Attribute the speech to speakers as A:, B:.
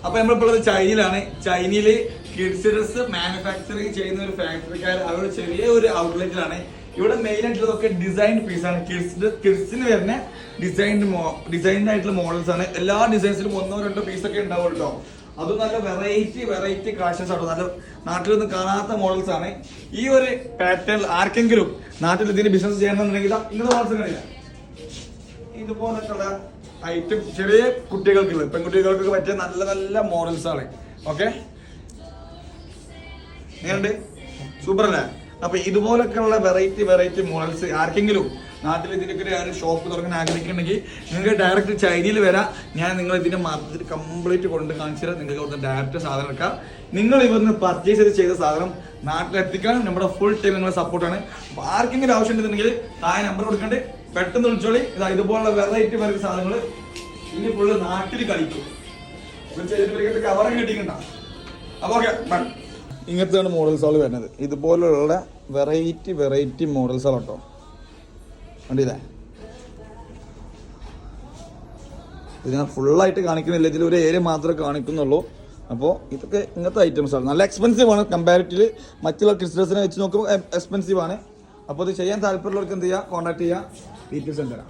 A: അപ്പൊ നമ്മളിപ്പോൾ ചൈനയിലാണ്. ചൈനയില് kids dress manufacturing ചെയ്യുന്ന ഒരു ഫാക്ടറിക്കാർ അവരുടെ ചെറിയ ഒരു ഔട്ട്ലെറ്റിലാണ്. ഇവിടെ മെയിൻ ആയിട്ടുള്ളതൊക്കെ ഡിസൈൻ പീസാണ്. കിഡ്സിന് വരുന്ന ഡിസൈൻഡ് ആയിട്ടുള്ള മോഡൽസ് ആണ്. എല്ലാ ഡിസൈൻസിലും 1-2 പീസൊക്കെ ഉണ്ടാവും കേട്ടോ. അതും നല്ല വെറൈറ്റി കളക്ഷൻസ് ആണ്. നല്ല നാട്ടിലൊന്നും കാണാത്ത മോഡൽസ് ആണ്. ഈ ഒരു പാറ്റേൺ ആർക്കെങ്കിലും നാട്ടിൽ ഇതിന് ബിസിനസ് ചെയ്യണമെന്നുണ്ടെങ്കിൽ ഇങ്ങനത്തെ മോഡൽസ് കാണില്ല. ഇതുപോലൊക്കെയുള്ള ഐറ്റം ചെറിയ കുട്ടികൾക്കുള്ള പെൺകുട്ടികൾക്കൊക്കെ പറ്റിയ നല്ല നല്ല മോഡൽസ് ആണ്. ഓക്കെ, എങ്ങനെയുണ്ട്? സൂപ്പർ അല്ലേ? അപ്പൊ ഇതുപോലൊക്കെയുള്ള വെറൈറ്റി മോഡൽസ് ആർക്കെങ്കിലും നാട്ടിൽ ഇതിനൊക്കെ ഒരു ഷോപ്പ് തുടങ്ങാൻ ആഗ്രഹിക്കുന്നുണ്ടെങ്കിൽ നിങ്ങൾക്ക് ഡയറക്റ്റ് ചൈനയിൽ വരാം. ഞാൻ നിങ്ങൾ ഇതിന്റെ മാർക്കറ്റിൽ കംപ്ലീറ്റ് കൊണ്ട് കാണിച്ചു തരാം. നിങ്ങൾക്ക് അവിടുന്ന് ഡയറക്റ്റ് സാധനം എടുക്കാം. നിങ്ങൾ ഇവിടുന്ന് പർച്ചേസ് ചെയ്ത സാധനം നാട്ടിലെത്തിക്കാൻ നമ്മുടെ ഫുൾ ടൈം നിങ്ങളുടെ സപ്പോർട്ടാണ്. അപ്പൊ ആർക്കെങ്കിലും ആവശ്യം ഉണ്ടെന്നുണ്ടെങ്കിൽ താഴെ നമ്പർ കൊടുക്കണ്ടേ, പെട്ടെന്ന് വിളിച്ചോളി. ഇതുപോലുള്ള വെറൈറ്റി സാധനങ്ങൾ ഇനി ഫുള്ള് നാട്ടിൽ കളിക്കും. കവറൊക്കെ കിട്ടിക്കണ്ട. അപ്പൊ ഓക്കെ, ഇങ്ങനത്തെയാണ് മോഡൽസുകൾ വരുന്നത്. ഇതുപോലുള്ള വെറൈറ്റി മോഡൽസുകൾ കേട്ടോ. കണ്ടില്ലേ? ഇത് ഞാൻ ഫുള്ളായിട്ട് കാണിക്കുന്നില്ല, ഇതിലൊരു ഏരിയ മാത്രമേ കാണിക്കുന്നുള്ളൂ. അപ്പോൾ ഇതൊക്കെ ഇങ്ങനത്തെ ഐറ്റംസ് ആണ്. നല്ല എക്സ്പെൻസീവ് ആണ്. കമ്പാരിറ്റീവ്ലി മറ്റുള്ള കിഡ്സ് ഡ്രസ്സിനെ വെച്ച് നോക്കുമ്പോൾ എക്സ്പെൻസീവ് ആണ്. അപ്പോൾ ഇത് ചെയ്യാൻ താല്പര്യമുള്ളവർക്ക് എന്ത് ചെയ്യുക, കോൺടാക്ട് ചെയ്യുക. ഡീറ്റെയിൽസ് തരാം.